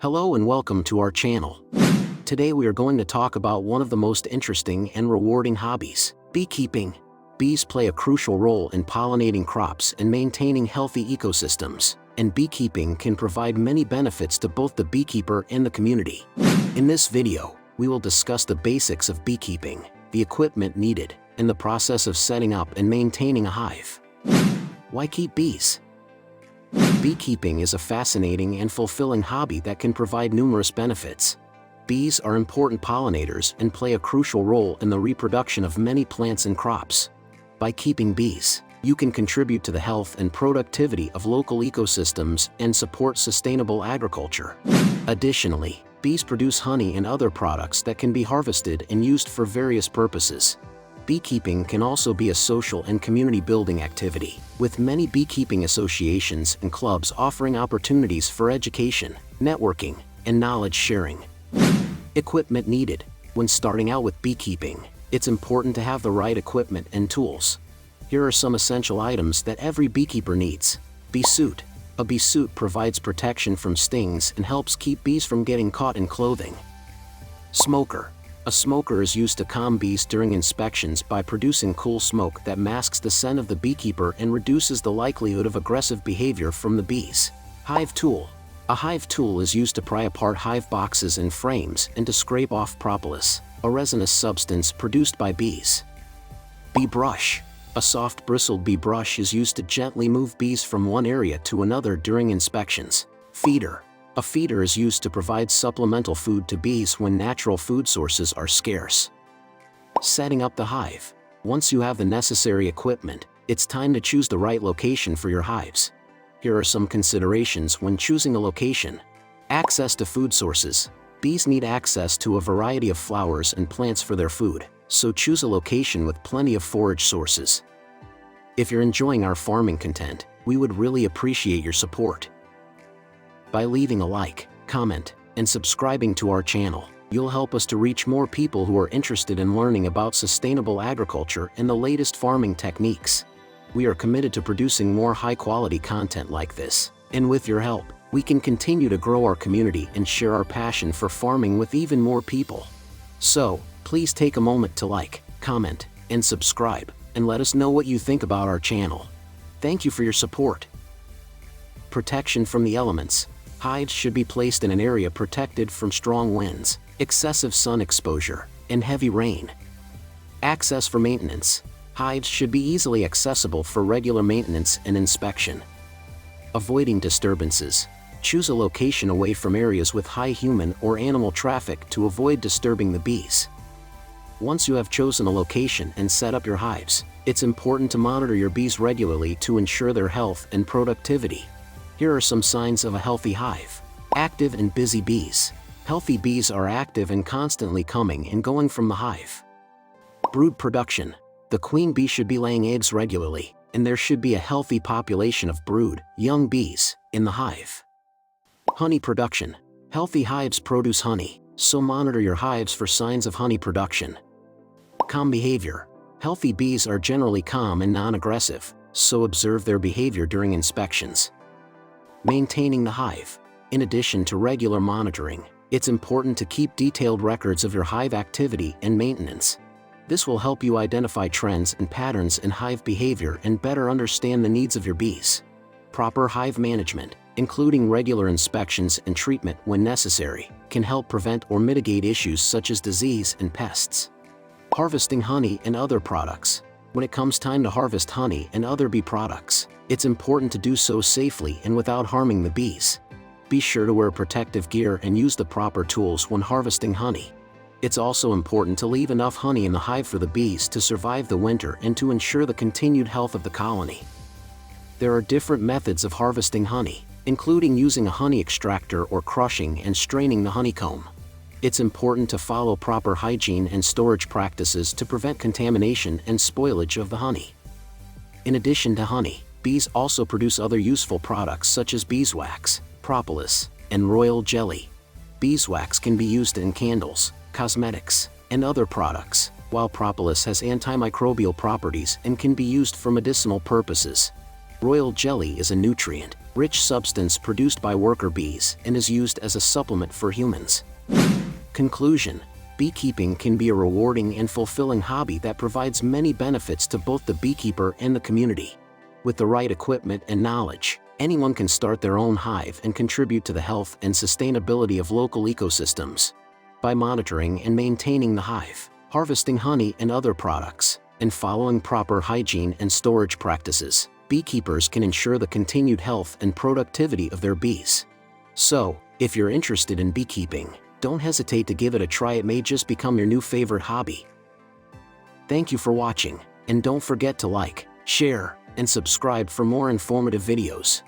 Hello and welcome to our channel. Today we are going to talk about one of the most interesting and rewarding hobbies, beekeeping. Bees play a crucial role in pollinating crops and maintaining healthy ecosystems, and beekeeping can provide many benefits to both the beekeeper and the community. In this video, we will discuss the basics of beekeeping, the equipment needed, and the process of setting up and maintaining a hive. Why keep bees? Beekeeping is a fascinating and fulfilling hobby that can provide numerous benefits. Bees are important pollinators and play a crucial role in the reproduction of many plants and crops. By keeping bees, you can contribute to the health and productivity of local ecosystems and support sustainable agriculture. Additionally, bees produce honey and other products that can be harvested and used for various purposes. Beekeeping can also be a social and community-building activity, with many beekeeping associations and clubs offering opportunities for education, networking, and knowledge sharing. Equipment needed. When starting out with beekeeping, it's important to have the right equipment and tools. Here are some essential items that every beekeeper needs. Bee suit. A bee suit provides protection from stings and helps keep bees from getting caught in clothing. Smoker. A smoker is used to calm bees during inspections by producing cool smoke that masks the scent of the beekeeper and reduces the likelihood of aggressive behavior from the bees. Hive tool. A hive tool is used to pry apart hive boxes and frames and to scrape off propolis, a resinous substance produced by bees. Bee brush. A soft bristled bee brush is used to gently move bees from one area to another during inspections. Feeder. A feeder is used to provide supplemental food to bees when natural food sources are scarce. Setting up the hive. Once you have the necessary equipment, it's time to choose the right location for your hives. Here are some considerations when choosing a location. Access to food sources. Bees need access to a variety of flowers and plants for their food, so choose a location with plenty of forage sources. If you're enjoying our farming content, we would really appreciate your support. By leaving a like, comment, and subscribing to our channel, you'll help us to reach more people who are interested in learning about sustainable agriculture and the latest farming techniques. We are committed to producing more high-quality content like this, and with your help, we can continue to grow our community and share our passion for farming with even more people. So, please take a moment to like, comment, and subscribe, and let us know what you think about our channel. Thank you for your support. Protection from the elements. Hives should be placed in an area protected from strong winds, excessive sun exposure, and heavy rain. Access for maintenance. Hives should be easily accessible for regular maintenance and inspection. Avoiding disturbances. Choose a location away from areas with high human or animal traffic to avoid disturbing the bees. Once you have chosen a location and set up your hives, it's important to monitor your bees regularly to ensure their health and productivity. Here are some signs of a healthy hive. Active and busy bees. Healthy bees are active and constantly coming and going from the hive. Brood production. The queen bee should be laying eggs regularly, and there should be a healthy population of brood, young bees, in the hive. Honey production. Healthy hives produce honey, so monitor your hives for signs of honey production. Calm behavior. Healthy bees are generally calm and non-aggressive, so observe their behavior during inspections. Maintaining the hive. In addition to regular monitoring, it's important to keep detailed records of your hive activity and maintenance. This will help you identify trends and patterns in hive behavior and better understand the needs of your bees. Proper hive management, including regular inspections and treatment when necessary, can help prevent or mitigate issues such as disease and pests. Harvesting honey and other products. When it comes time to harvest honey and other bee products, it's important to do so safely and without harming the bees. Be sure to wear protective gear and use the proper tools when harvesting honey. It's also important to leave enough honey in the hive for the bees to survive the winter and to ensure the continued health of the colony. There are different methods of harvesting honey, including using a honey extractor or crushing and straining the honeycomb. It's important to follow proper hygiene and storage practices to prevent contamination and spoilage of the honey. In addition to honey, bees also produce other useful products such as beeswax, propolis, and royal jelly. Beeswax can be used in candles, cosmetics, and other products, while propolis has antimicrobial properties and can be used for medicinal purposes. Royal jelly is a nutrient, rich substance produced by worker bees and is used as a supplement for humans. Conclusion: beekeeping can be a rewarding and fulfilling hobby that provides many benefits to both the beekeeper and the community. With the right equipment and knowledge, anyone can start their own hive and contribute to the health and sustainability of local ecosystems. By monitoring and maintaining the hive, harvesting honey and other products, and following proper hygiene and storage practices, beekeepers can ensure the continued health and productivity of their bees. So, if you're interested in beekeeping, don't hesitate to give it a try. It may just become your new favorite hobby. Thank you for watching, and don't forget to like, share, and subscribe for more informative videos.